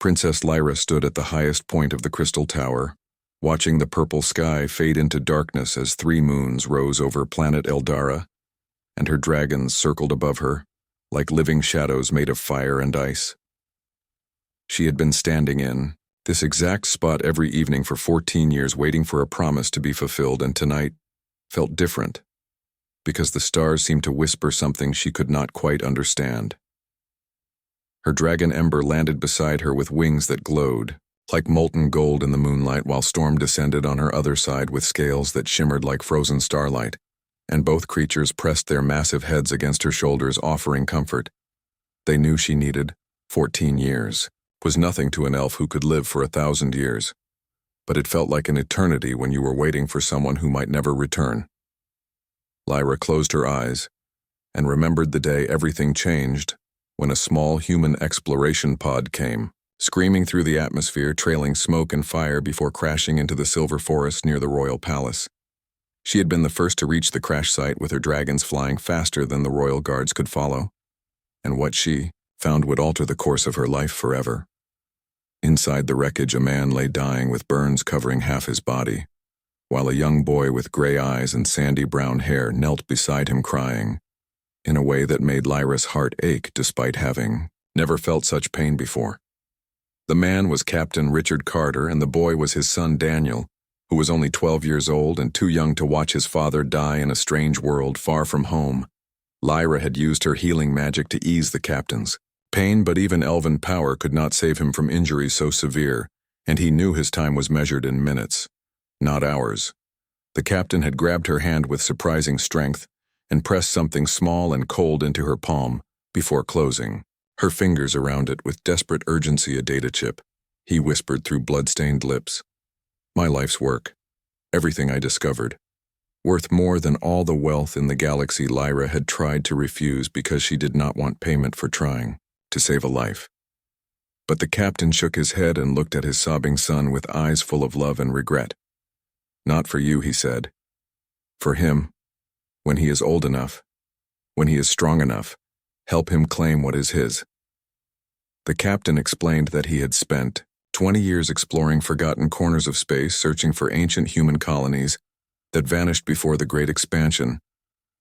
Princess Lyra stood at the highest point of the crystal tower, watching the purple sky fade into darkness as 3 moons rose over planet Eldara, and her dragons circled above her, like living shadows made of fire and ice. She had been standing in this exact spot every evening for 14 years, waiting for a promise to be fulfilled, and tonight felt different, because the stars seemed to whisper something she could not quite understand. Her dragon Ember landed beside her with wings that glowed, like molten gold in the moonlight, while Storm descended on her other side with scales that shimmered like frozen starlight, and both creatures pressed their massive heads against her shoulders, offering comfort. They knew she needed 14 years. Was nothing to an elf who could live for 1,000 years, but it felt like an eternity when you were waiting for someone who might never return. Lyra closed her eyes and remembered the day everything changed, when a small human exploration pod came, screaming through the atmosphere, trailing smoke and fire before crashing into the silver forest near the royal palace. She had been the first to reach the crash site, with her dragons flying faster than the royal guards could follow, and what she found would alter the course of her life forever. Inside the wreckage, a man lay dying with burns covering half his body, while a young boy with gray eyes and sandy brown hair knelt beside him, crying in a way that made Lyra's heart ache despite having never felt such pain before. The man was Captain Richard Carter, and the boy was his son Daniel, who was only 12 years old and too young to watch his father die in a strange world far from home. Lyra had used her healing magic to ease the captain's pain, but even elven power could not save him from injuries so severe, and he knew his time was measured in minutes, not hours. The captain had grabbed her hand with surprising strength and pressed something small and cold into her palm before closing her fingers around it with desperate urgency. A data chip, he whispered through blood-stained lips. My life's work, everything I discovered, worth more than all the wealth in the galaxy. Lyra had tried to refuse because she did not want payment for trying to save a life. But the captain shook his head and looked at his sobbing son with eyes full of love and regret. Not for you, he said. For him, when he is old enough, when he is strong enough, help him claim what is his. The captain explained that he had spent 20 years exploring forgotten corners of space, searching for ancient human colonies that vanished before the Great Expansion,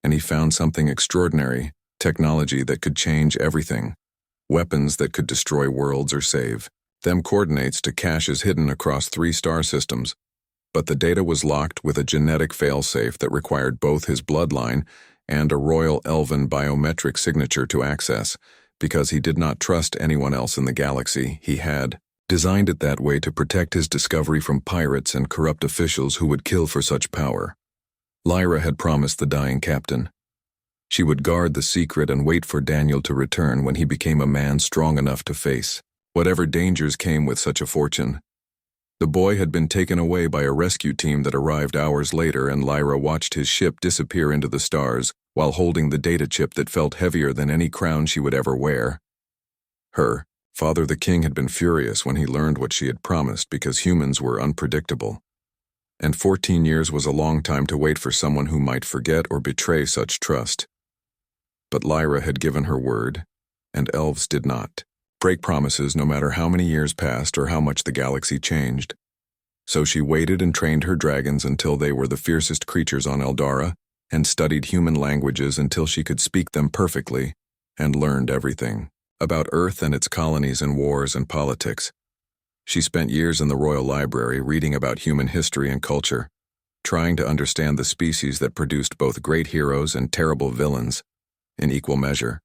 and he found something extraordinary, technology that could change everything, weapons that could destroy worlds or save them, coordinates to caches hidden across 3 star systems. But the data was locked with a genetic failsafe that required both his bloodline and a royal elven biometric signature to access, because he did not trust anyone else in the galaxy. He had designed it that way to protect his discovery from pirates and corrupt officials who would kill for such power. Lyra had promised the dying captain she would guard the secret and wait for Daniel to return when he became a man strong enough to face whatever dangers came with such a fortune. The boy had been taken away by a rescue team that arrived hours later, and Lyra watched his ship disappear into the stars while holding the data chip that felt heavier than any crown she would ever wear. Her father, the king, had been furious when he learned what she had promised, because humans were unpredictable. And 14 years was a long time to wait for someone who might forget or betray such trust. But Lyra had given her word, and elves did not break promises no matter how many years passed or how much the galaxy changed. So she waited and trained her dragons until they were the fiercest creatures on Eldara, and studied human languages until she could speak them perfectly, and learned everything about Earth and its colonies and wars and politics. She spent years in the Royal Library reading about human history and culture, trying to understand the species that produced both great heroes and terrible villains in equal measure.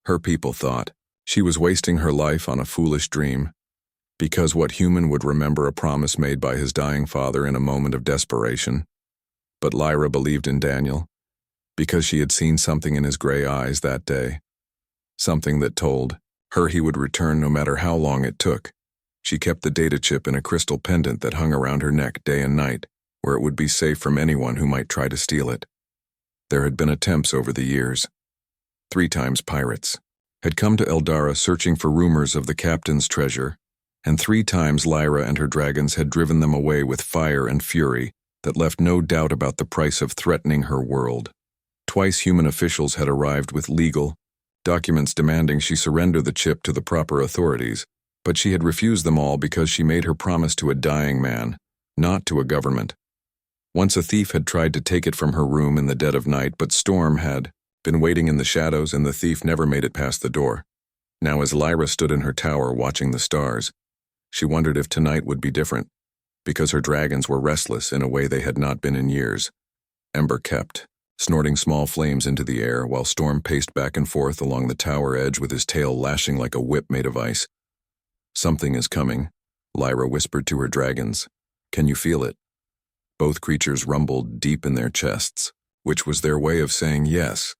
Her people thought she was wasting her life on a foolish dream, because what human would remember a promise made by his dying father in a moment of desperation? But Lyra believed in Daniel, because she had seen something in his gray eyes that day, something that told her he would return no matter how long it took. She kept the data chip in a crystal pendant that hung around her neck day and night, where it would be safe from anyone who might try to steal it. There had been attempts over the years. 3 times pirates had come to Eldara searching for rumors of the captain's treasure, and 3 times Lyra and her dragons had driven them away with fire and fury that left no doubt about the price of threatening her world. Twice human officials had arrived with legal documents demanding she surrender the chip to the proper authorities, But she had refused them all because she made her promise to a dying man, not to a government. Once a thief had tried to take it from her room in the dead of night, but Storm had been waiting in the shadows and the thief never made it past the door. Now as Lyra stood in her tower watching the stars, she wondered if tonight would be different, because her dragons were restless in a way they had not been in years. Ember kept, snorting small flames into the air while Storm paced back and forth along the tower edge with his tail lashing like a whip made of ice. "Something is coming," Lyra whispered to her dragons. "Can you feel it?" Both creatures rumbled deep in their chests, which was their way of saying yes.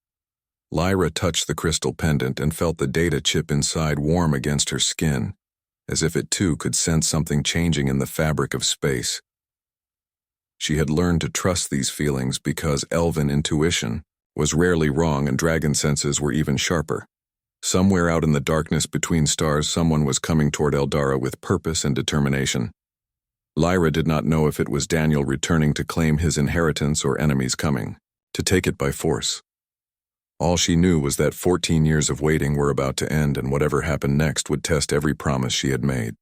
Lyra touched the crystal pendant and felt the data chip inside warm against her skin, as if it too could sense something changing in the fabric of space. She had learned to trust these feelings because elven intuition was rarely wrong and dragon senses were even sharper. Somewhere out in the darkness between stars, someone was coming toward Eldara with purpose and determination. Lyra did not know if it was Daniel returning to claim his inheritance or enemies coming to take it by force. All she knew was that 14 years of waiting were about to end, and whatever happened next would test every promise she had made.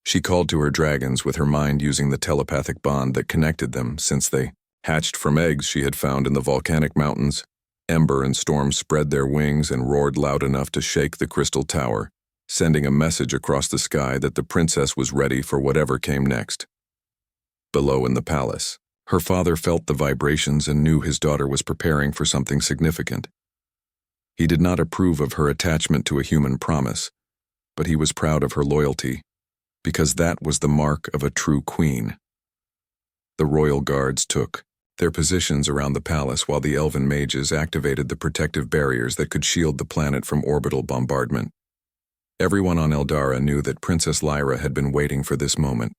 She called to her dragons with her mind using the telepathic bond that connected them since they hatched from eggs she had found in the volcanic mountains. Ember and Storm spread their wings and roared loud enough to shake the crystal tower, sending a message across the sky that the princess was ready for whatever came next. Below in the palace, her father felt the vibrations and knew his daughter was preparing for something significant. He did not approve of her attachment to a human promise, but he was proud of her loyalty, because that was the mark of a true queen. The royal guards took their positions around the palace while the elven mages activated the protective barriers that could shield the planet from orbital bombardment. Everyone on Eldara knew that Princess Lyra had been waiting for this moment,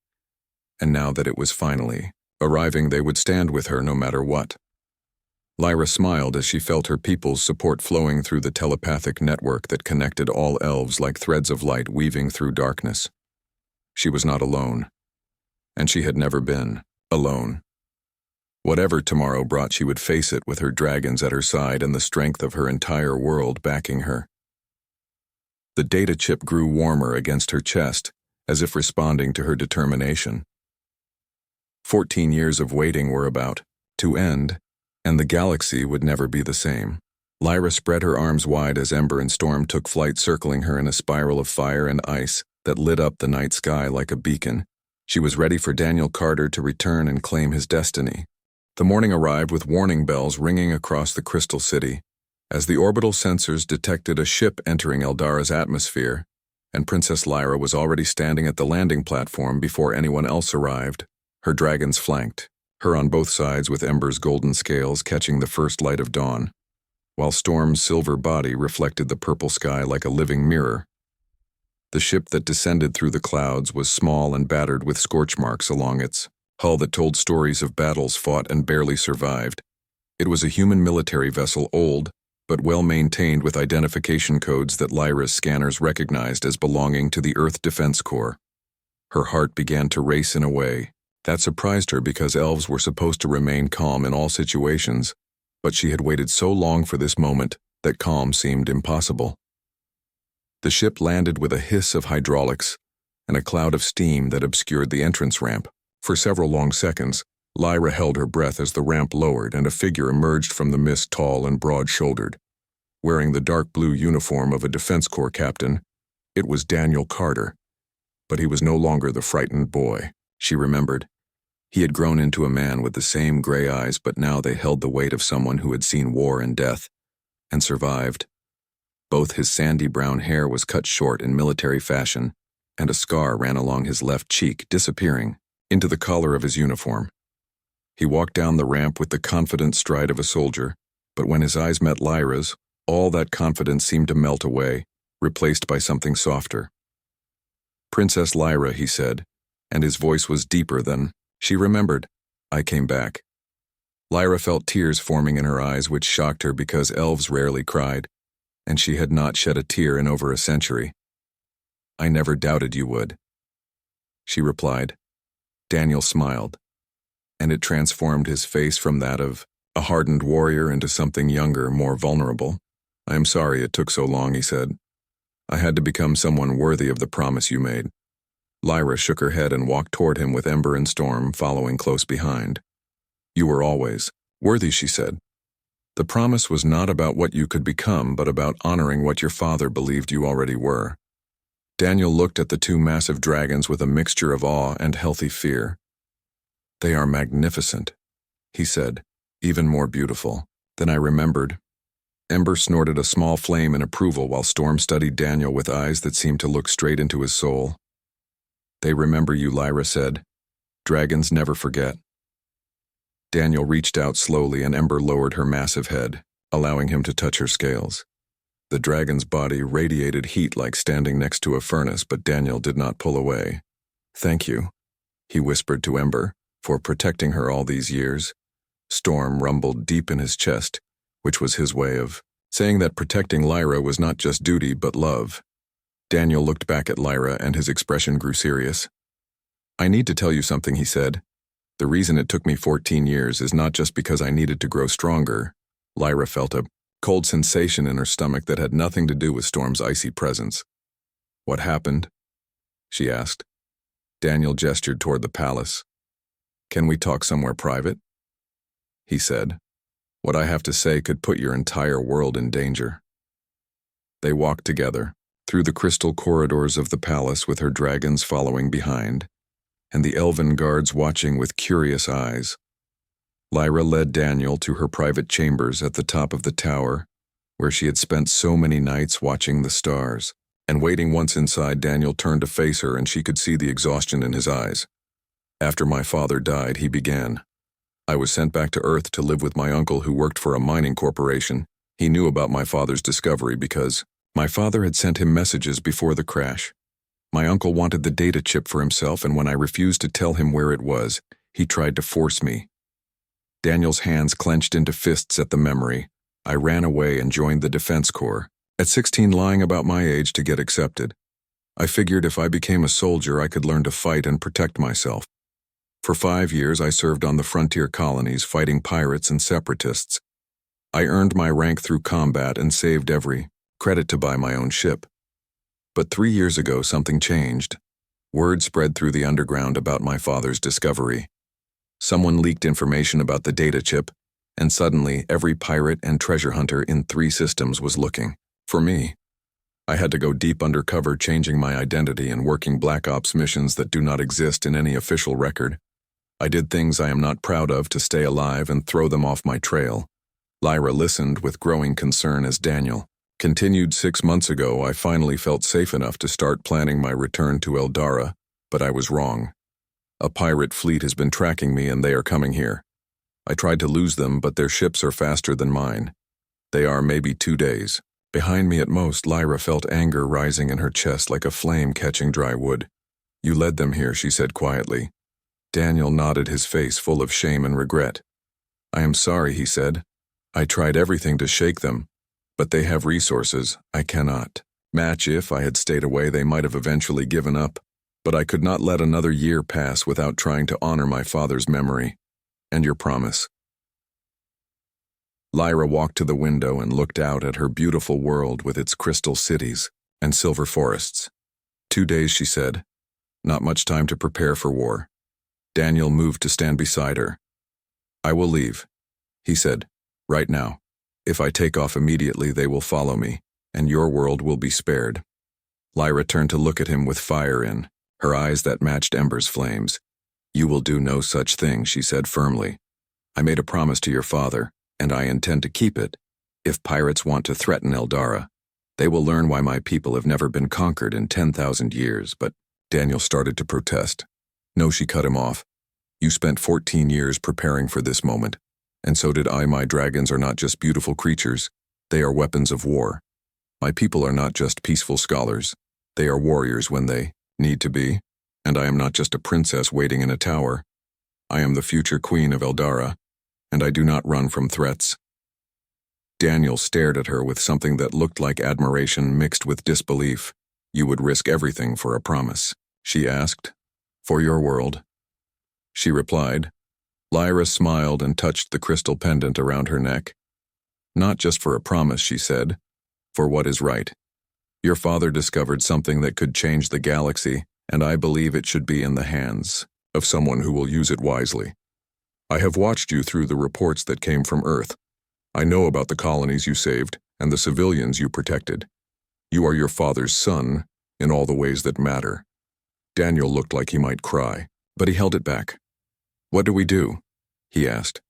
and now that it was finally arriving, they would stand with her no matter what. Lyra smiled as she felt her people's support flowing through the telepathic network that connected all elves like threads of light weaving through darkness. She was not alone, and she had never been alone. Whatever tomorrow brought, she would face it with her dragons at her side and the strength of her entire world backing her. The data chip grew warmer against her chest, as if responding to her determination. 14 years of waiting were about to end, and the galaxy would never be the same. Lyra spread her arms wide as Ember and Storm took flight, circling her in a spiral of fire and ice that lit up the night sky like a beacon. She was ready for Daniel Carter to return and claim his destiny. The morning arrived with warning bells ringing across the crystal city, as the orbital sensors detected a ship entering Eldara's atmosphere, and Princess Lyra was already standing at the landing platform before anyone else arrived. Her dragons flanked her on both sides, with Ember's golden scales catching the first light of dawn, while Storm's silver body reflected the purple sky like a living mirror. The ship that descended through the clouds was small and battered with scorch marks along its hull that told stories of battles fought and barely survived. It was a human military vessel, old but well-maintained, with identification codes that Lyra's scanners recognized as belonging to the Earth Defense Corps. Her heart began to race in a way that surprised her, because elves were supposed to remain calm in all situations, but she had waited so long for this moment that calm seemed impossible. The ship landed with a hiss of hydraulics and a cloud of steam that obscured the entrance ramp. For several long seconds, Lyra held her breath as the ramp lowered and a figure emerged from the mist, tall and broad-shouldered. Wearing the dark blue uniform of a Defense Corps captain, it was Daniel Carter. But he was no longer the frightened boy, she remembered. He had grown into a man with the same gray eyes, but now they held the weight of someone who had seen war and death, and survived. Both his sandy brown hair was cut short in military fashion, and a scar ran along his left cheek, disappearing into the collar of his uniform. He walked down the ramp with the confident stride of a soldier, but when his eyes met Lyra's, all that confidence seemed to melt away, replaced by something softer. "Princess Lyra," he said, and his voice was deeper than she remembered. "I came back." Lyra felt tears forming in her eyes, which shocked her because elves rarely cried, and she had not shed a tear in over a century. "I never doubted you would," she replied. Daniel smiled, and it transformed his face from that of a hardened warrior into something younger, more vulnerable. "I am sorry it took so long," he said. I had to become someone worthy of the promise you made. Lyra shook her head and walked toward him with Ember and Storm following close behind. You were always worthy, she said. The promise was not about what you could become, but about honoring what your father believed you already were. Daniel looked at the two massive dragons with a mixture of awe and healthy fear. They are magnificent, he said, even more beautiful than I remembered. Ember snorted a small flame in approval while Storm studied Daniel with eyes that seemed to look straight into his soul. They remember you, Lyra said. Dragons never forget. Daniel reached out slowly and Ember lowered her massive head, allowing him to touch her scales. The dragon's body radiated heat like standing next to a furnace, but Daniel did not pull away. Thank you, he whispered to Ember, for protecting her all these years. Storm rumbled deep in his chest, which was his way of saying that protecting Lyra was not just duty but love. Daniel looked back at Lyra and his expression grew serious. I need to tell you something, he said. The reason it took me 14 years is not just because I needed to grow stronger. Lyra felt a cold sensation in her stomach that had nothing to do with Storm's icy presence. What happened? She asked. Daniel gestured toward the palace. Can we talk somewhere private? He said. What I have to say could put your entire world in danger. They walked together, through the crystal corridors of the palace with her dragons following behind, and the elven guards watching with curious eyes. Lyra led Daniel to her private chambers at the top of the tower, where she had spent so many nights watching the stars. And waiting once inside, Daniel turned to face her and she could see the exhaustion in his eyes. After my father died, he began. I was sent back to Earth to live with my uncle who worked for a mining corporation. He knew about my father's discovery because my father had sent him messages before the crash. My uncle wanted the data chip for himself, and when I refused to tell him where it was, he tried to force me. Daniel's hands clenched into fists at the memory. I ran away and joined the Defense Corps, at 16 lying about my age to get accepted. I figured if I became a soldier, I could learn to fight and protect myself. For 5 years, I served on the frontier colonies fighting pirates and separatists. I earned my rank through combat and saved every credit to buy my own ship. But 3 years ago, something changed. Word spread through the underground about my father's discovery. Someone leaked information about the data chip, and suddenly every pirate and treasure hunter in 3 systems was looking for me. I had to go deep undercover, changing my identity and working Black Ops missions that do not exist in any official record. I did things I am not proud of to stay alive and throw them off my trail. Lyra listened with growing concern as Daniel continued. 6 months ago, I finally felt safe enough to start planning my return to Eldara, but I was wrong. A pirate fleet has been tracking me and they are coming here. I tried to lose them, but their ships are faster than mine. They are maybe 2 days behind me at most. Lyra felt anger rising in her chest like a flame catching dry wood. You led them here, she said quietly. Daniel nodded, his face full of shame and regret. I am sorry, he said. I tried everything to shake them, but they have resources I cannot match. If I had stayed away, they might have eventually given up, but I could not let another year pass without trying to honor my father's memory and your promise. Lyra walked to the window and looked out at her beautiful world with its crystal cities and silver forests. 2 days, she said. Not much time to prepare for war. Daniel moved to stand beside her. I will leave, he said, right now. If I take off immediately, they will follow me, and your world will be spared. Lyra turned to look at him with fire in her eyes that matched Ember's flames. You will do no such thing, she said firmly. I made a promise to your father, and I intend to keep it. If pirates want to threaten Eldara, they will learn why my people have never been conquered in 10,000 years. But Daniel started to protest. No, she cut him off. You spent 14 years preparing for this moment, and so did I. My dragons are not just beautiful creatures, they are weapons of war. My people are not just peaceful scholars, they are warriors when they need to be, and I am not just a princess waiting in a tower. I am the future queen of Eldara, and I do not run from threats. Daniel stared at her with something that looked like admiration mixed with disbelief. You would risk everything for a promise, she asked. For your world, she replied. Lyra smiled and touched the crystal pendant around her neck. Not just for a promise, she said, for what is right. Your father discovered something that could change the galaxy, and I believe it should be in the hands of someone who will use it wisely. I have watched you through the reports that came from Earth. I know about the colonies you saved and the civilians you protected. You are your father's son in all the ways that matter. Daniel looked like he might cry, but he held it back. What do we do? He asked.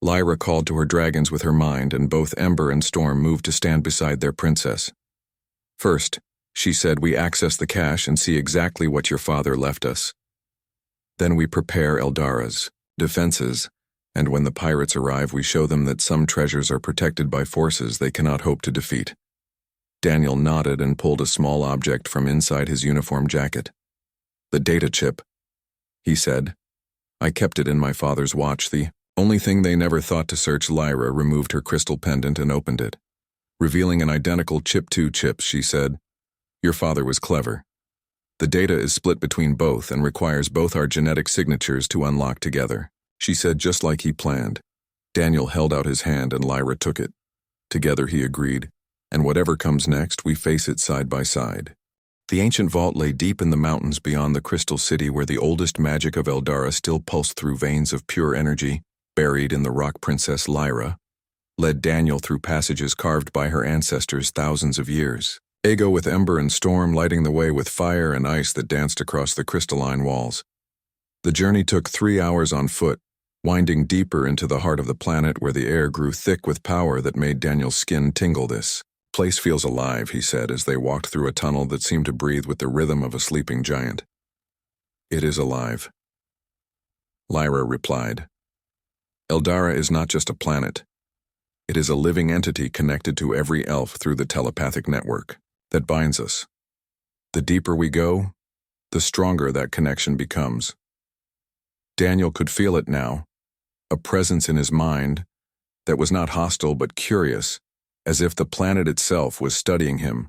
Lyra called to her dragons with her mind, and both Ember and Storm moved to stand beside their princess. First, she said, we access the cache and see exactly what your father left us. Then we prepare Eldara's defenses, and when the pirates arrive, we show them that some treasures are protected by forces they cannot hope to defeat. Daniel nodded and pulled a small object from inside his uniform jacket. The data chip, he said. I kept it in my father's watch. The only thing they never thought to search. Lyra removed her crystal pendant and opened it. Revealing an identical chip, 2 chips, she said, your father was clever. The data is split between both and requires both our genetic signatures to unlock together, she said, just like he planned. Daniel held out his hand and Lyra took it. Together, he agreed, and whatever comes next, we face it side by side. The ancient vault lay deep in the mountains beyond the Crystal City, where the oldest magic of Eldara still pulsed through veins of pure energy. Buried in the rock, Princess Lyra led Daniel through passages carved by her ancestors thousands of years. Ego, with Ember and Storm, lighting the way with fire and ice that danced across the crystalline walls. The journey took 3 hours on foot, winding deeper into the heart of the planet where the air grew thick with power that made Daniel's skin tingle. This place feels alive, he said as they walked through a tunnel that seemed to breathe with the rhythm of a sleeping giant. It is alive, Lyra replied. Eldara is not just a planet. It is a living entity connected to every elf through the telepathic network that binds us. The deeper we go, the stronger that connection becomes. Daniel could feel it now, a presence in his mind that was not hostile but curious, as if the planet itself was studying him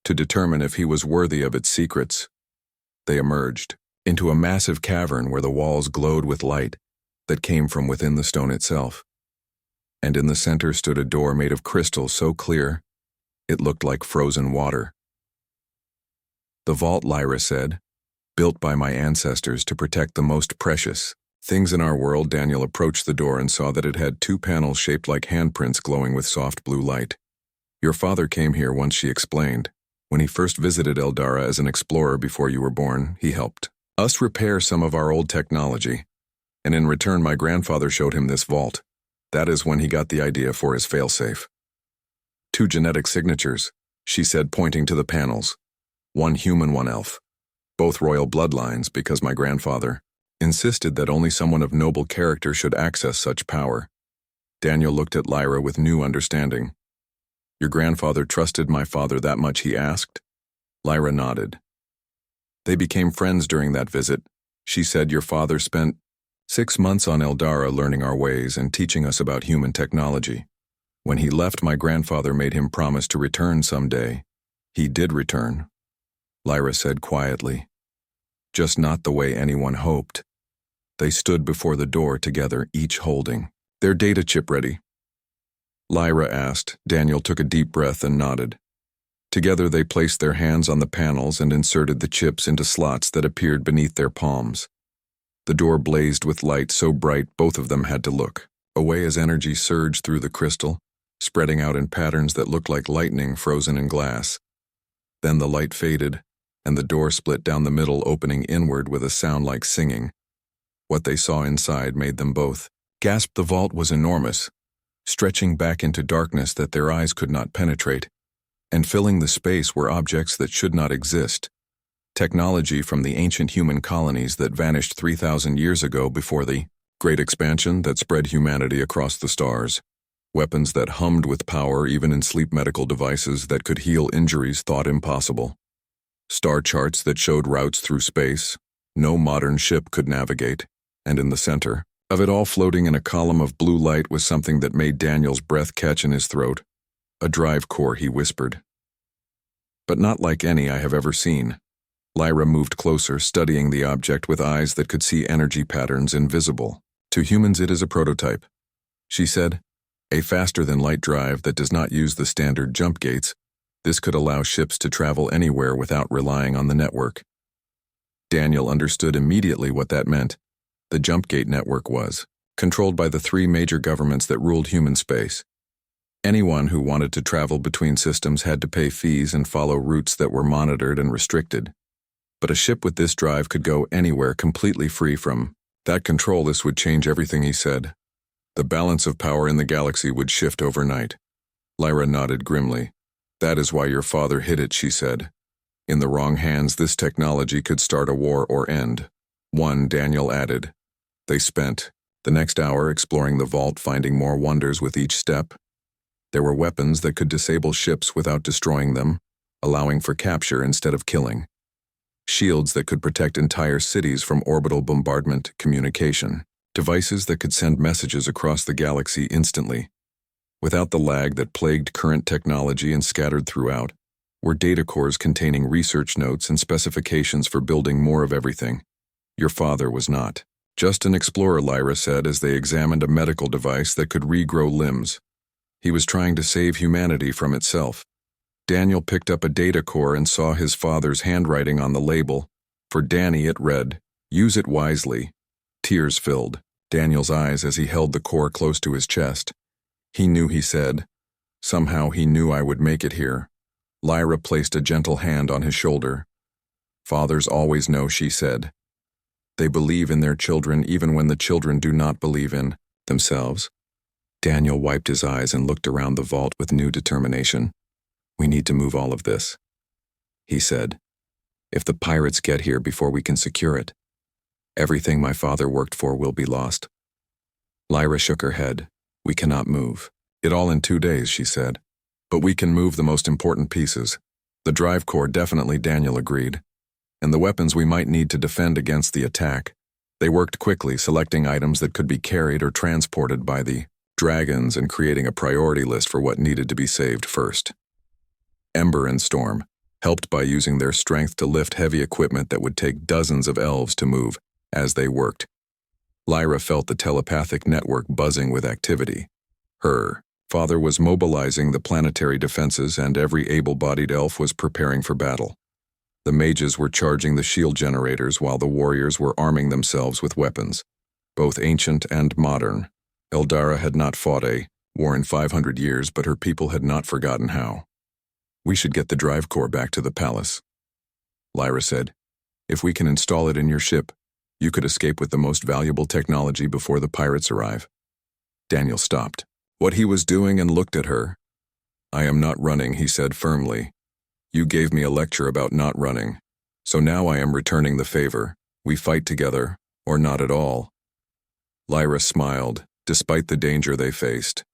to determine if he was worthy of its secrets. They emerged into a massive cavern where the walls glowed with light that came from within the stone itself. And in the center stood a door made of crystal so clear it looked like frozen water. The vault, Lyra said, built by my ancestors to protect the most precious things in our world. Daniel approached the door and saw that it had 2 panels shaped like handprints glowing with soft blue light. Your father came here once, she explained. When he first visited Eldara as an explorer before you were born, he helped us repair some of our old technology. And in return, my grandfather showed him this vault. That is when he got the idea for his failsafe. 2 genetic signatures, she said, pointing to the panels. 1 human, 1 elf. Both royal bloodlines, because my grandfather insisted that only someone of noble character should access such power. Daniel looked at Lyra with new understanding. Your grandfather trusted my father that much, he asked. Lyra nodded. They became friends during that visit. She said your father spent 6 months on Eldara learning our ways and teaching us about human technology. When he left, my grandfather made him promise to return someday. He did return, Lyra said quietly. Just not the way anyone hoped. They stood before the door together, each holding their data chip ready. Lyra asked. Daniel took a deep breath and nodded. Together they placed their hands on the panels and inserted the chips into slots that appeared beneath their palms. The door blazed with light so bright both of them had to look away as energy surged through the crystal, spreading out in patterns that looked like lightning frozen in glass. Then the light faded, and the door split down the middle, opening inward with a sound like singing. What they saw inside made them both gasp. The vault was enormous, stretching back into darkness that their eyes could not penetrate, and filling the space were objects that should not exist. Technology from the ancient human colonies that vanished 3,000 years ago before the Great Expansion that spread humanity across the stars. Weapons that hummed with power even in sleep, medical devices that could heal injuries thought impossible. Star charts that showed routes through space no modern ship could navigate, and in the center of it all, floating in a column of blue light, was something that made Daniel's breath catch in his throat. A drive core, he whispered. But not like any I have ever seen. Lyra moved closer, studying the object with eyes that could see energy patterns invisible. To humans it is a prototype, she said. A faster-than-light drive that does not use the standard jump gates, This could allow ships to travel anywhere without relying on the network. Daniel understood immediately what that meant. The Jumpgate network was controlled by the three major governments that ruled human space. Anyone who wanted to travel between systems had to pay fees and follow routes that were monitored and restricted. But a ship with this drive could go anywhere completely free from that control. This would change everything, he said. The balance of power in the galaxy would shift overnight. Lyra nodded grimly. That is why your father hid it, she said. In the wrong hands, this technology could start a war or end. One, Daniel added. They spent the next hour exploring the vault, finding more wonders with each step. There were weapons that could disable ships without destroying them, allowing for capture instead of killing. Shields that could protect entire cities from orbital bombardment, communication. Devices that could send messages across the galaxy instantly. Without the lag that plagued current technology and scattered throughout, were data cores containing research notes and specifications for building more of everything. Your father was not just an explorer, Lyra said as they examined a medical device that could regrow limbs. He was trying to save humanity from itself. Daniel picked up a data core and saw his father's handwriting on the label. For Danny it read, "Use it wisely." Tears filled Daniel's eyes as he held the core close to his chest. He knew, he said. Somehow he knew I would make it here. Lyra placed a gentle hand on his shoulder. Fathers always know, she said. They believe in their children even when the children do not believe in themselves. Daniel wiped his eyes and looked around the vault with new determination. We need to move all of this, he said. If the pirates get here before we can secure it, everything my father worked for will be lost. Lyra shook her head. We cannot move it all in 2 days, she said. But we can move the most important pieces. The drive core definitely, Daniel agreed. And the weapons we might need to defend against the attack. They worked quickly, selecting items that could be carried or transported by the dragons and creating a priority list for what needed to be saved first. Ember and Storm helped by using their strength to lift heavy equipment that would take dozens of elves to move as they worked. Lyra felt the telepathic network buzzing with activity. Her father was mobilizing the planetary defenses and every able-bodied elf was preparing for battle. The mages were charging the shield generators while the warriors were arming themselves with weapons, both ancient and modern. Eldara had not fought a war in 500 years, but her people had not forgotten how. We should get the drive core back to the palace, Lyra said. If we can install it in your ship, you could escape with the most valuable technology before the pirates arrive. Daniel stopped what he was doing and looked at her. I am not running, he said firmly. You gave me a lecture about not running, so now I am returning the favor. We fight together, or not at all. Lyra smiled, despite the danger they faced.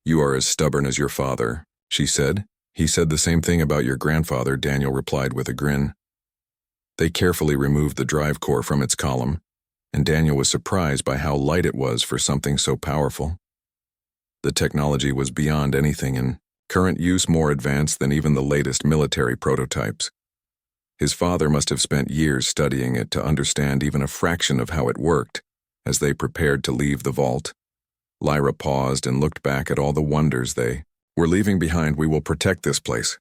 You are as stubborn as your father, she said. He said the same thing about your grandfather, Daniel replied with a grin. They carefully removed the drive core from its column, and Daniel was surprised by how light it was for something so powerful. The technology was beyond anything in current use, more advanced than even the latest military prototypes. His father must have spent years studying it to understand even a fraction of how it worked as they prepared to leave the vault. Lyra paused and looked back at all the wonders they were leaving behind. We will protect this place,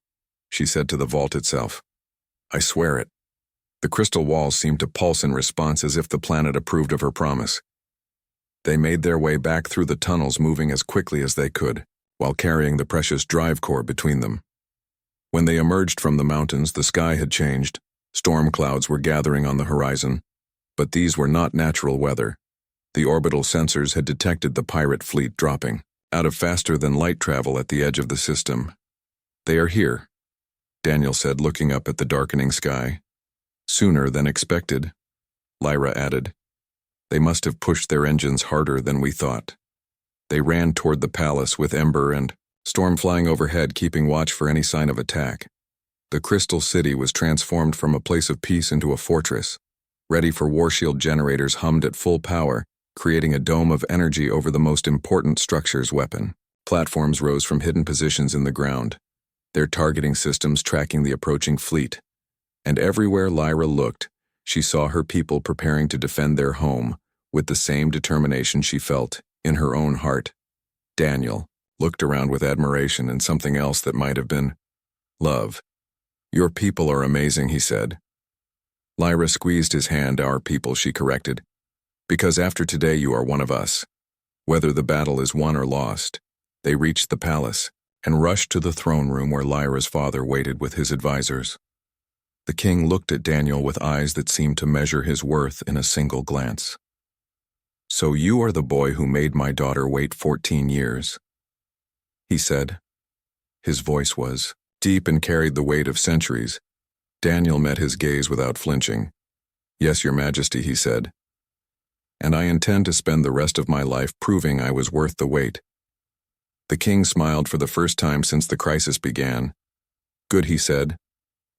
she said to the vault itself. I swear it. The crystal walls seemed to pulse in response as if the planet approved of her promise. They made their way back through the tunnels, moving as quickly as they could, while carrying the precious drive core between them. When they emerged from the mountains, the sky had changed. Storm clouds were gathering on the horizon, but these were not natural weather. The orbital sensors had detected the pirate fleet dropping out of faster-than-light travel at the edge of the system. They are here, Daniel said, looking up at the darkening sky. Sooner than expected, Lyra added. They must have pushed their engines harder than we thought. They ran toward the palace with Ember and Storm flying overhead, keeping watch for any sign of attack. The Crystal City was transformed from a place of peace into a fortress. Ready for warshield generators hummed at full power, creating a dome of energy over the most important structure's weapon. Platforms rose from hidden positions in the ground, their targeting systems tracking the approaching fleet. And everywhere Lyra looked, she saw her people preparing to defend their home with the same determination she felt in her own heart. Daniel looked around with admiration and something else that might have been Love. Your people are amazing, he said. Lyra squeezed his hand. Our people, she corrected. Because after today you are one of us. Whether the battle is won or lost. They reached the palace and rushed to the throne room where Lyra's father waited with his advisors. The king looked at Daniel with eyes that seemed to measure his worth in a single glance. So you are the boy who made my daughter wait 14 years, he said. His voice was deep and carried the weight of centuries. Daniel met his gaze without flinching. Yes, your majesty, he said. And I intend to spend the rest of my life proving I was worth the wait. The king smiled for the first time since the crisis began. Good, he said,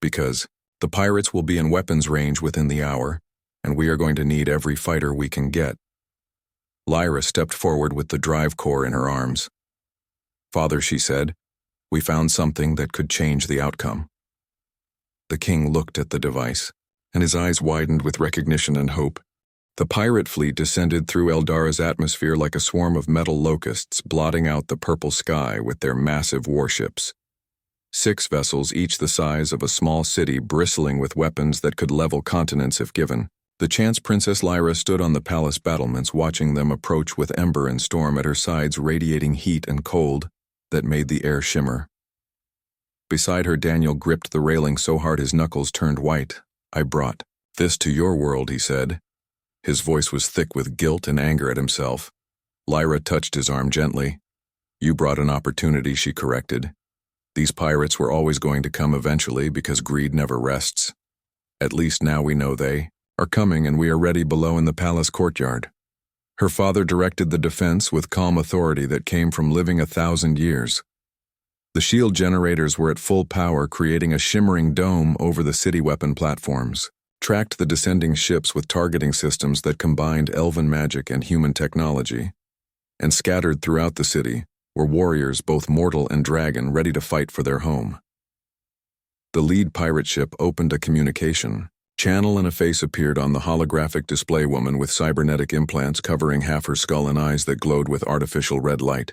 because the pirates will be in weapons range within the hour, and we are going to need every fighter we can get. Lyra stepped forward with the drive core in her arms. Father, she said, we found something that could change the outcome. The king looked at the device, and his eyes widened with recognition and hope. The pirate fleet descended through Eldara's atmosphere like a swarm of metal locusts, blotting out the purple sky with their massive warships. 6 vessels, each the size of a small city, bristling with weapons that could level continents if given. The Chance Princess Lyra stood on the palace battlements, watching them approach with Ember and Storm at her sides, radiating heat and cold that made the air shimmer. Beside her, Daniel gripped the railing so hard his knuckles turned white. I brought this to your world, he said. His voice was thick with guilt and anger at himself. Lyra touched his arm gently. You brought an opportunity, she corrected. These pirates were always going to come eventually because greed never rests. At least now we know they are coming, and we are ready below in the palace courtyard. Her father directed the defense with calm authority that came from living 1,000 years. The shield generators were at full power, creating a shimmering dome over the city weapon platforms, tracked the descending ships with targeting systems that combined elven magic and human technology, and scattered throughout the city were warriors, both mortal and dragon, ready to fight for their home. The lead pirate ship opened a communication channel, and a face appeared on the holographic display, woman with cybernetic implants covering half her skull and eyes that glowed with artificial red light.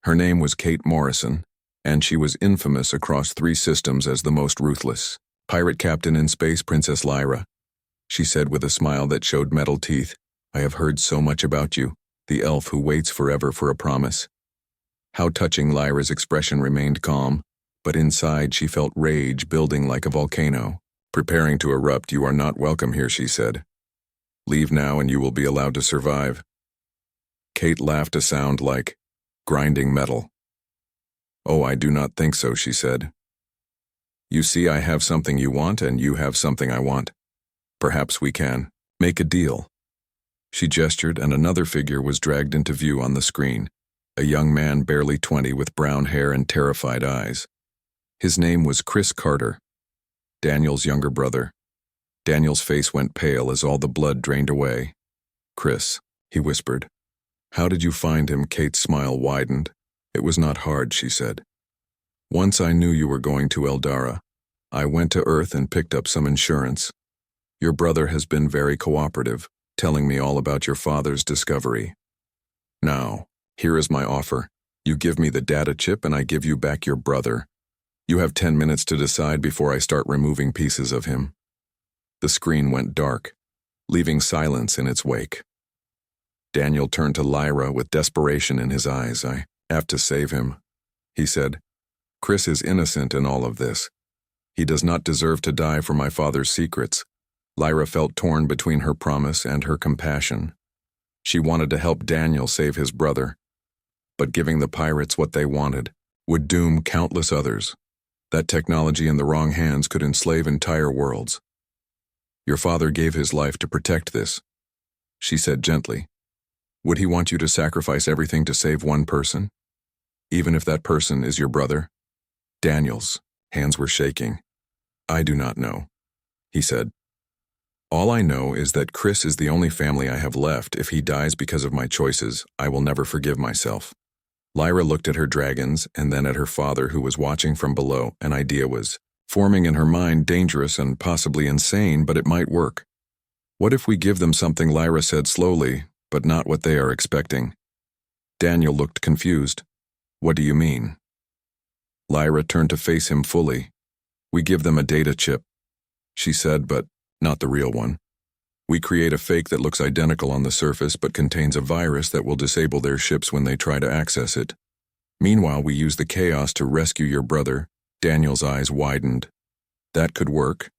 Her name was Kate Morrison, and she was infamous across 3 systems as the most ruthless. Pirate captain in space, Princess Lyra, she said with a smile that showed metal teeth. I have heard so much about you, the elf who waits forever for a promise. How touching. Lyra's expression remained calm, but inside she felt rage building like a volcano, preparing to erupt. You are not welcome here, she said. Leave now and you will be allowed to survive. Kate laughed, a sound like grinding metal. Oh, I do not think so, she said. You see, I have something you want and you have something I want. Perhaps we can make a deal. She gestured, and another figure was dragged into view on the screen, a young man barely 20 with brown hair and terrified eyes. His name was Chris Carter, Daniel's younger brother. Daniel's face went pale as all the blood drained away. Chris, he whispered. How did you find him? Kate's smile widened. It was not hard, she said. Once I knew you were going to Eldara, I went to Earth and picked up some insurance. Your brother has been very cooperative, telling me all about your father's discovery. Now, here is my offer. You give me the data chip and I give you back your brother. You have 10 minutes to decide before I start removing pieces of him. The screen went dark, leaving silence in its wake. Daniel turned to Lyra with desperation in his eyes. I have to save him, he said. Chris is innocent in all of this. He does not deserve to die for my father's secrets. Lyra felt torn between her promise and her compassion. She wanted to help Daniel save his brother, but giving the pirates what they wanted would doom countless others. That technology in the wrong hands could enslave entire worlds. Your father gave his life to protect this, she said gently. Would he want you to sacrifice everything to save one person, even if that person is your brother? Daniel's hands were shaking. I do not know, he said. All I know is that Chris is the only family I have left. If he dies because of my choices, I will never forgive myself. Lyra looked at her dragons and then at her father, who was watching from below. An idea was forming in her mind, dangerous and possibly insane, but it might work. What if we give them something? Lyra said slowly, but not what they are expecting. Daniel looked confused. What do you mean? Lyra turned to face him fully. "We give them a data chip," she said, "but not the real one. We create a fake that looks identical on the surface but contains a virus that will disable their ships when they try to access it. Meanwhile, we use the chaos to rescue your brother." Daniel's eyes widened. "That could work,"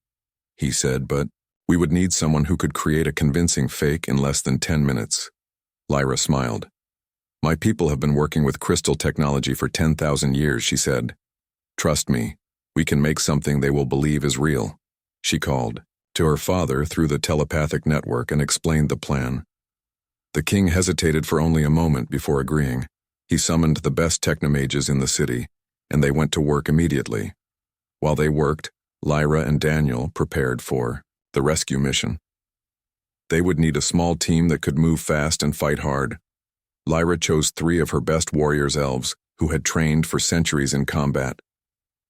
he said, "but we would need someone who could create a convincing fake in less than 10 minutes. Lyra smiled. "My people have been working with crystal technology for 10,000 years, she said. "Trust me, we can make something they will believe is real." She called to her father through the telepathic network and explained the plan. The king hesitated for only a moment before agreeing. He summoned the best technomages in the city, and they went to work immediately. While they worked, Lyra and Daniel prepared for the rescue mission. They would need a small team that could move fast and fight hard. Lyra chose 3 of her best warriors elves who had trained for centuries in combat.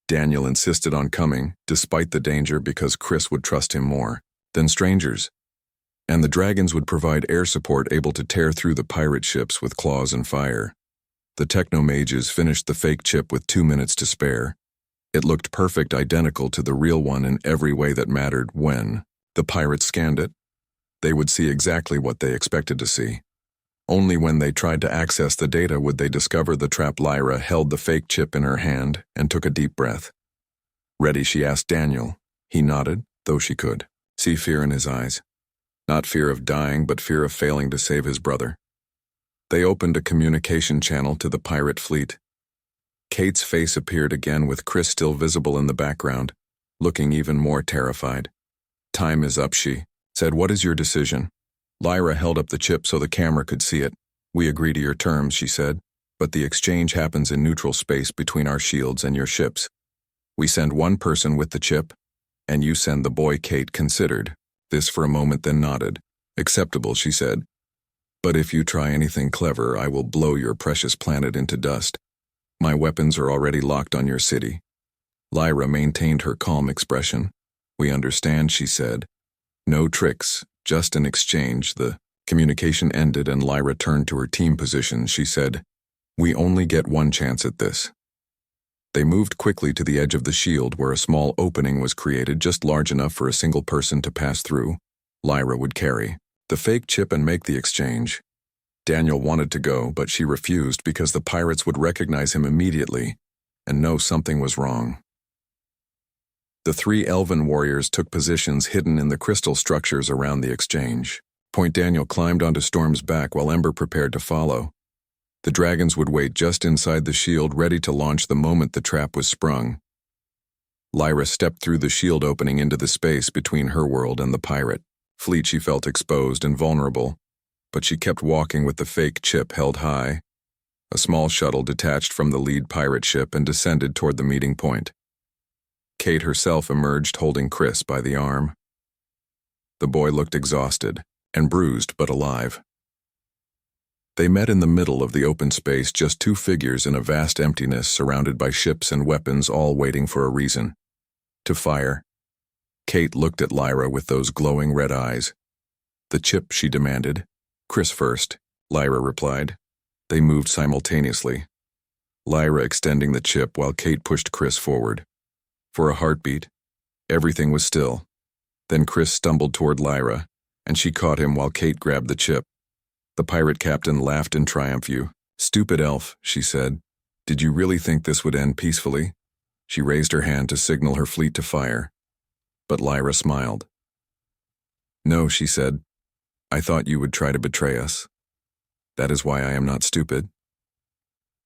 Daniel insisted on coming, despite the danger, because Chris would trust him more than strangers. And the dragons would provide air support able to tear through the pirate ships with claws and fire. The technomages finished the fake chip with 2 minutes to spare. It looked perfect, identical to the real one in every way that mattered. When the pirates scanned it, they would see exactly what they expected to see. Only when they tried to access the data would they discover the trap. Lyra held the fake chip in her hand and took a deep breath. "Ready?" she asked Daniel. He nodded, though she could see fear in his eyes. Not fear of dying, but fear of failing to save his brother. They opened a communication channel to the pirate fleet. Kate's face appeared again, with Chris still visible in the background, looking even more terrified. "Time is up," she said. "What is your decision?" Lyra held up the chip so the camera could see it. "We agree to your terms," she said, "but the exchange happens in neutral space between our shields and your ships. We send one person with the chip, and you send the boy." Kate considered this for a moment, then nodded. "Acceptable," she said. "But if you try anything clever, I will blow your precious planet into dust. My weapons are already locked on your city." Lyra maintained her calm expression. "We understand," she said. "No tricks, just an exchange." The communication ended and Lyra turned to her team position. She said, "We only get one chance at this." They moved quickly to the edge of the shield, where a small opening was created, just large enough for a single person to pass through. Lyra would carry the fake chip and make the exchange. Daniel wanted to go, but she refused because the pirates would recognize him immediately and know something was wrong. The 3 elven warriors took positions hidden in the crystal structures around the exchange. Daniel climbed onto Storm's back while Ember prepared to follow. The dragons would wait just inside the shield, ready to launch the moment the trap was sprung. Lyra stepped through the shield opening into the space between her world and the pirate fleet. She felt exposed and vulnerable, but she kept walking with the fake chip held high. A small shuttle detached from the lead pirate ship and descended toward the meeting point. Kate herself emerged, holding Chris by the arm. The boy looked exhausted and bruised, but alive. They met in the middle of the open space, just 2 figures in a vast emptiness, surrounded by ships and weapons, all waiting for a reason to fire. Kate looked at Lyra with those glowing red eyes. "The chip," she demanded. "Chris first," Lyra replied. They moved simultaneously, Lyra extending the chip while Kate pushed Chris forward. For a heartbeat, everything was still. Then Chris stumbled toward Lyra, and she caught him while Kate grabbed the chip. The pirate captain laughed in triumph. "You stupid elf," she said. "Did you really think this would end peacefully?" She raised her hand to signal her fleet to fire. But Lyra smiled. "No," she said. "I thought you would try to betray us. That is why I am not stupid."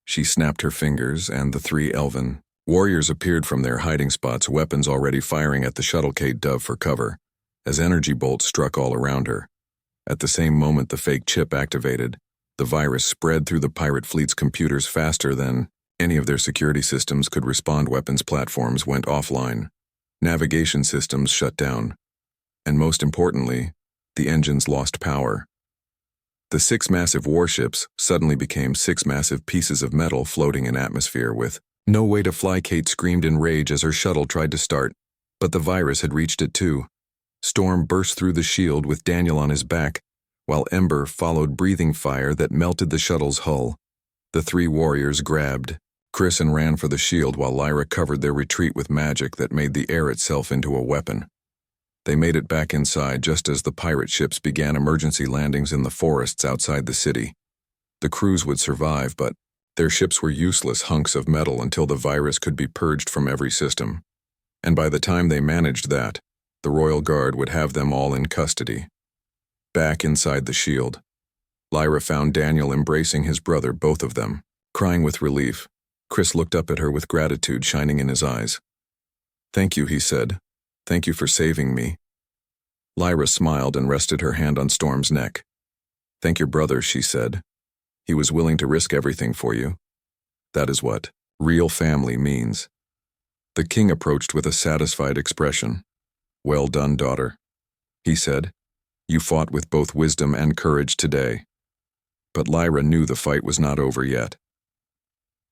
She snapped her fingers, and the 3 elven warriors appeared from their hiding spots, weapons already firing at the shuttle. Kate dove for cover as energy bolts struck all around her. At the same moment the fake chip activated, the virus spread through the pirate fleet's computers faster than any of their security systems could respond. Weapons platforms went offline. Navigation systems shut down. And most importantly, the engines lost power. The 6 massive warships suddenly became 6 massive pieces of metal floating in atmosphere with no way to fly. Kate screamed in rage as her shuttle tried to start, but the virus had reached it too. Storm burst through the shield with Daniel on his back, while Ember followed, breathing fire that melted the shuttle's hull. The 3 warriors grabbed Chris ran for the shield while Lyra covered their retreat with magic that made the air itself into a weapon. They made it back inside just as the pirate ships began emergency landings in the forests outside the city. The crews would survive, but their ships were useless hunks of metal until the virus could be purged from every system. And by the time they managed that, the Royal Guard would have them all in custody. Back inside the shield, Lyra found Daniel embracing his brother, both of them, crying with relief. Chris looked up at her with gratitude shining in his eyes. "Thank you," he said. "Thank you for saving me." Lyra smiled and rested her hand on Storm's neck. "Thank your brother," she said. "He was willing to risk everything for you. That is what real family means." The king approached with a satisfied expression. "Well done, daughter," he said. "You fought with both wisdom and courage today." But Lyra knew the fight was not over yet.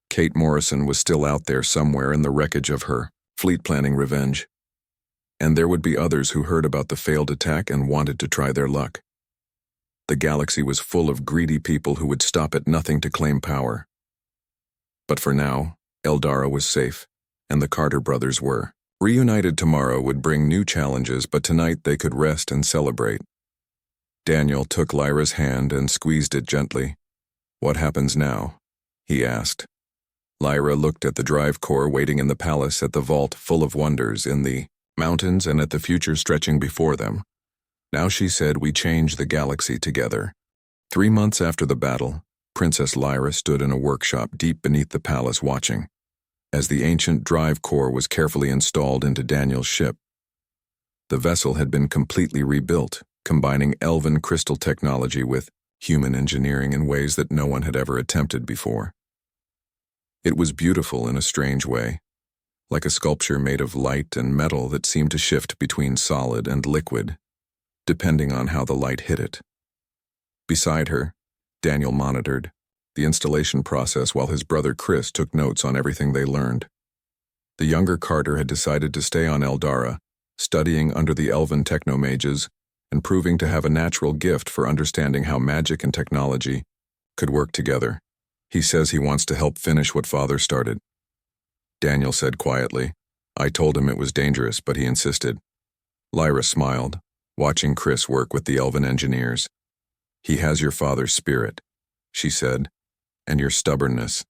Kate Morrison was still out there somewhere in the wreckage of her fleet planning revenge. And there would be others who heard about the failed attack and wanted to try their luck. The galaxy was full of greedy people who would stop at nothing to claim power. But for now, Eldara was safe, and the Carter brothers were. Reunited tomorrow would bring new challenges, but tonight they could rest and celebrate. Daniel took Lyra's hand and squeezed it gently. "What happens now?" he asked. Lyra looked at the drive core waiting in the palace, at the vault full of wonders in the mountains, and at the future stretching before them. Now she said, "We change the galaxy together." 3 months after the battle, Princess Lyra stood in a workshop deep beneath the palace watching, as the ancient drive core was carefully installed into Daniel's ship. The vessel had been completely rebuilt, combining elven crystal technology with human engineering in ways that no one had ever attempted before. It was beautiful in a strange way, like a sculpture made of light and metal that seemed to shift between solid and liquid, depending on how the light hit it. Beside her, Daniel monitored the installation process while his brother Chris took notes on everything they learned. The younger Carter had decided to stay on Eldara, studying under the elven technomages and proving to have a natural gift for understanding how magic and technology could work together. "He says he wants to help finish what Father started," Daniel said quietly. "I told him it was dangerous, but he insisted." Lyra smiled, watching Chris work with the elven engineers. "He has your father's spirit," she said, "and your stubbornness."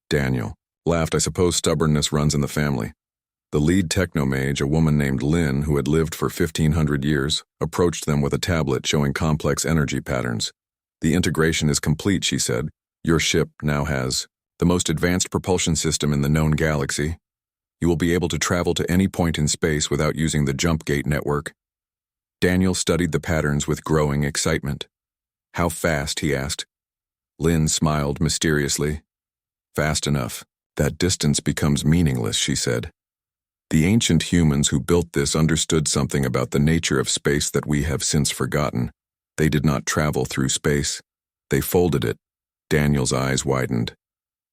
Daniel laughed. "I suppose stubbornness runs in the family." The lead technomage, a woman named Lynn who had lived for 1,500 years, approached them with a tablet showing complex energy patterns. "The integration is complete," she said. "Your ship now has the most advanced propulsion system in the known galaxy. You will be able to travel to any point in space without using the jump gate network." Daniel studied the patterns with growing excitement. "How fast?" he asked. Lynn smiled mysteriously. "Fast enough. That distance becomes meaningless," she said. "The ancient humans who built this understood something about the nature of space that we have since forgotten. They did not travel through space. They folded it." Daniel's eyes widened.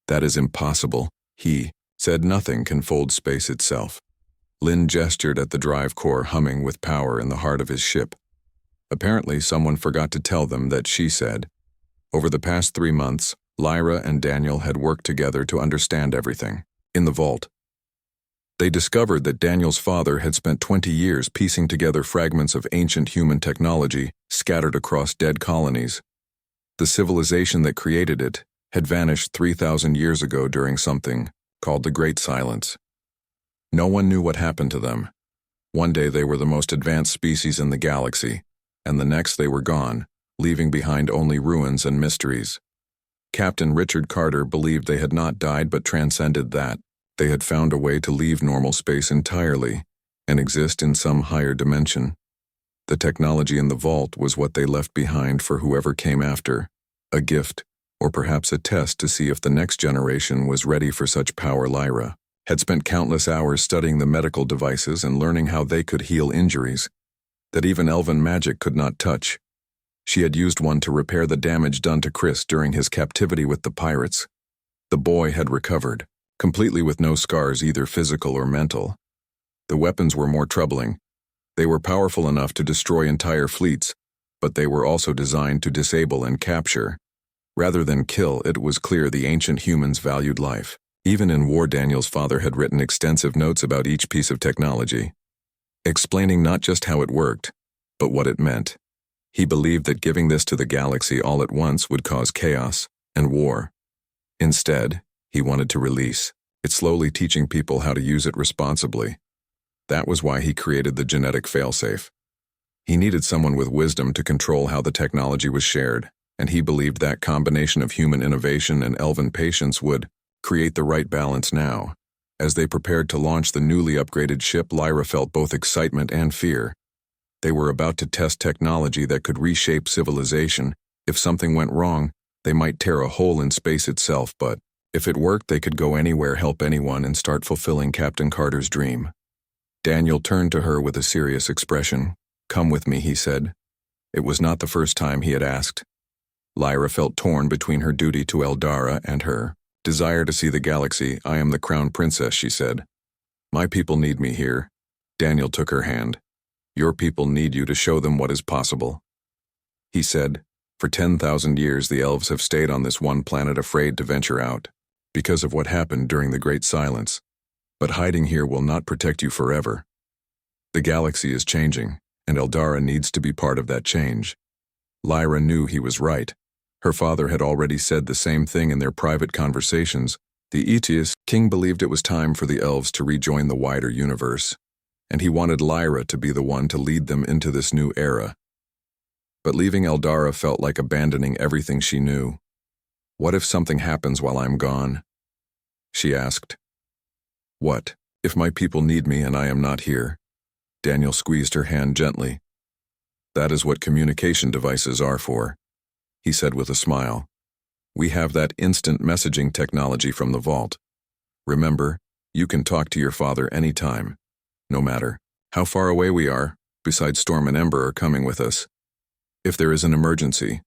"That is impossible." He said, "Nothing can fold space itself." Lynn gestured at the drive core humming with power in the heart of his ship. Apparently, someone forgot to tell them that she said, over the past 3 months, Lyra and Daniel had worked together to understand everything. In the vault, they discovered that Daniel's father had spent 20 years piecing together fragments of ancient human technology scattered across dead colonies. The civilization that created it had vanished 3,000 years ago during something called the Great Silence. No one knew what happened to them. One day they were the most advanced species in the galaxy, and the next they were gone, leaving behind only ruins and mysteries. Captain Richard Carter believed they had not died but transcended that. They had found a way to leave normal space entirely and exist in some higher dimension. The technology in the vault was what they left behind for whoever came after, a gift, or perhaps a test to see if the next generation was ready for such power. Lyra had spent countless hours studying the medical devices and learning how they could heal injuries that even elven magic could not touch. She had used one to repair the damage done to Chris during his captivity with the pirates. The boy had recovered, completely with no scars, either physical or mental. The weapons were more troubling. They were powerful enough to destroy entire fleets, but they were also designed to disable and capture. Rather than kill, it was clear the ancient humans valued life. Even in war, Daniel's father had written extensive notes about each piece of technology, explaining not just how it worked, but what it meant. He believed that giving this to the galaxy all at once would cause chaos and war. Instead, he wanted to release it, slowly teaching people how to use it responsibly. That was why he created the genetic failsafe. He needed someone with wisdom to control how the technology was shared, and he believed that combination of human innovation and elven patience would create the right balance now. As they prepared to launch the newly upgraded ship, Lyra felt both excitement and fear. They were about to test technology that could reshape civilization. If something went wrong, they might tear a hole in space itself, but if it worked, they could go anywhere, help anyone, and start fulfilling Captain Carter's dream. Daniel turned to her with a serious expression. "Come with me," he said. It was not the first time he had asked. Lyra felt torn between her duty to Eldara and her desire to see the galaxy. "I am the crown princess," she said. "My people need me here." Daniel took her hand. "Your people need you to show them what is possible." He said, "For 10,000 years the elves have stayed on this one planet, afraid to venture out, because of what happened during the Great Silence. But hiding here will not protect you forever. The galaxy is changing, and Eldara needs to be part of that change." Lyra knew he was right. Her father had already said the same thing in their private conversations. The Aetius king believed it was time for the elves to rejoin the wider universe, and he wanted Lyra to be the one to lead them into this new era. But leaving Eldara felt like abandoning everything she knew. "What if something happens while I'm gone?" she asked. "What if my people need me and I am not here?" Daniel squeezed her hand gently. "That is what communication devices are for," he said with a smile. "We have that instant messaging technology from the vault. Remember, you can talk to your father anytime, no matter how far away we are. Besides, Storm and Ember are coming with us. If there is an emergency,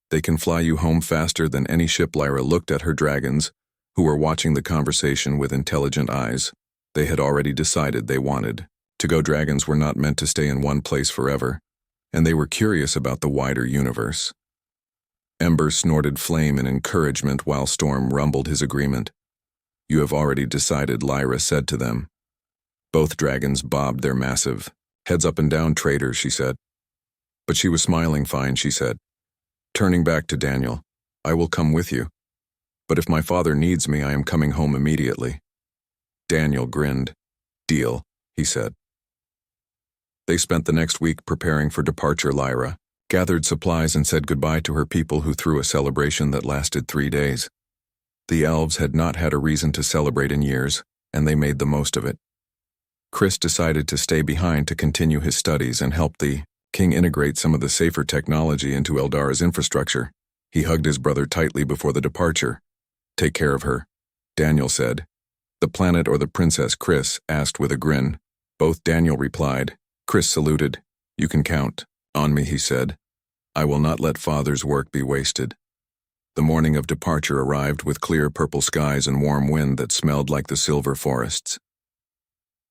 they can fly you home faster than any ship." Lyra looked at her dragons, who were watching the conversation with intelligent eyes. They had already decided they wanted to go. Dragons were not meant to stay in one place forever, and they were curious about the wider universe. Ember snorted flame in encouragement while Storm rumbled his agreement. "You have already decided," Lyra said to them. Both dragons bobbed their massive heads up and down. "Traitors," she said. But she was smiling. "Fine," she said. Turning back to Daniel, "I will come with you. But if my father needs me, I am coming home immediately." Daniel grinned. "Deal," he said. They spent the next week preparing for departure. Lyra gathered supplies and said goodbye to her people, who threw a celebration that lasted 3 days. The elves had not had a reason to celebrate in years, and they made the most of it. Chris decided to stay behind to continue his studies and help the king integrate some of the safer technology into Eldara's infrastructure. He hugged his brother tightly before the departure. "Take care of her," Daniel said. "The planet or the princess?" Chris asked with a grin. Both. Daniel replied. Chris saluted. "You can count on me," he said. "I will not let father's work be wasted." The morning of departure arrived with clear purple skies and warm wind that smelled like the silver forests.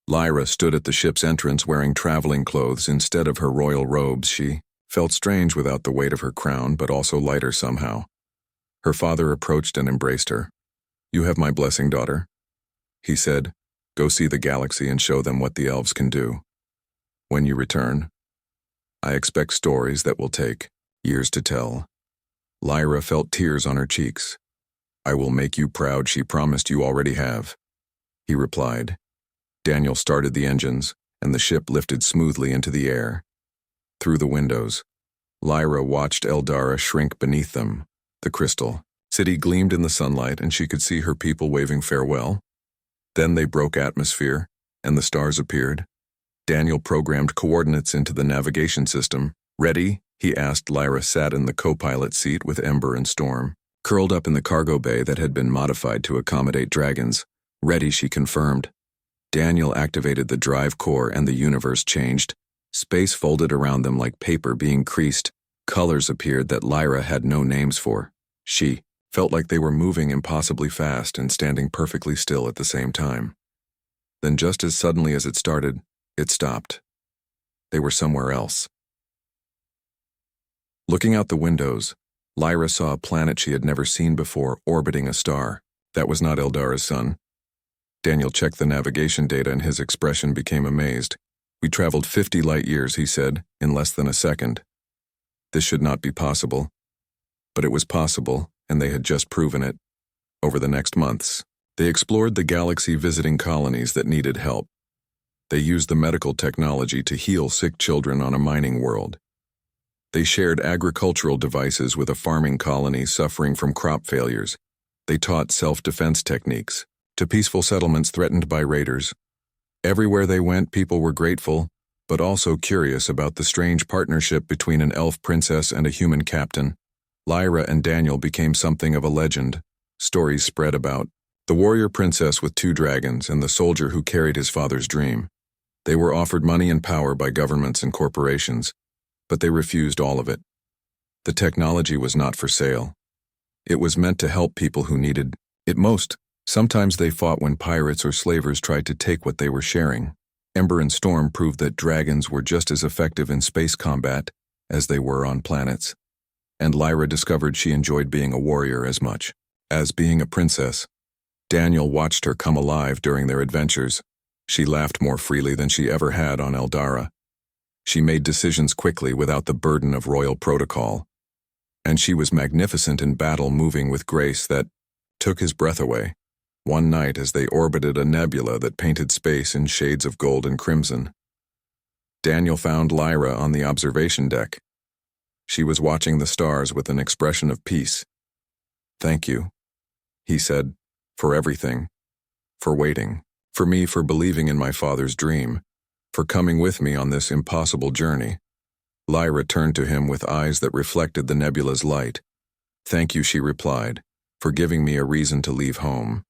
Lyra stood at the ship's entrance wearing traveling clothes instead of her royal robes. She felt strange without the weight of her crown, but also lighter somehow. Her father approached and embraced her. "You have my blessing, daughter," he said. "Go see the galaxy and show them what the elves can do. When you return, I expect stories that will take years to tell." Lyra felt tears on her cheeks. "I will make you proud," she promised. "You already have," he replied. Daniel started the engines, and the ship lifted smoothly into the air. Through the windows, Lyra watched Eldara shrink beneath them. The crystal city gleamed in the sunlight, and she could see her people waving farewell. Then they broke atmosphere, and the stars appeared. Daniel programmed coordinates into the navigation system. "Ready?" he asked. Lyra sat in the co-pilot seat with Ember and Storm, curled up in the cargo bay that had been modified to accommodate dragons. "Ready," she confirmed. Daniel activated the drive core and the universe changed. Space folded around them like paper being creased. Colors appeared that Lyra had no names for. She felt like they were moving impossibly fast and standing perfectly still at the same time. Then, just as suddenly as it started, it stopped. They were somewhere else. Looking out the windows, Lyra saw a planet she had never seen before orbiting a star. That was not Eldara's son. Daniel checked the navigation data and his expression became amazed. We traveled 50 light years, he said, in less than a second. This should not be possible. But it was possible, and they had just proven it. Over the next months, they explored the galaxy visiting colonies that needed help. They used the medical technology to heal sick children on a mining world. They shared agricultural devices with a farming colony suffering from crop failures. They taught self-defense techniques to peaceful settlements threatened by raiders. Everywhere they went, people were grateful, but also curious about the strange partnership between an elf princess and a human captain. Lyra and Daniel became something of a legend. Stories spread about the warrior princess with 2 dragons and the soldier who carried his father's dream. They were offered money and power by governments and corporations, but they refused all of it. The technology was not for sale. It was meant to help people who needed it most. Sometimes they fought when pirates or slavers tried to take what they were sharing. Ember and Storm proved that dragons were just as effective in space combat as they were on planets. And Lyra discovered she enjoyed being a warrior as much as being a princess. Daniel watched her come alive during their adventures. She laughed more freely than she ever had on Eldara. She made decisions quickly without the burden of royal protocol. And she was magnificent in battle, moving with grace that took his breath away. One night, as they orbited a nebula that painted space in shades of gold and crimson, Daniel found Lyra on the observation deck. She was watching the stars with an expression of peace. "Thank you," he said, "for everything, for waiting, for me, for believing in my father's dream, for coming with me on this impossible journey." Lyra turned to him with eyes that reflected the nebula's light. "Thank you," she replied, "for giving me a reason to leave home."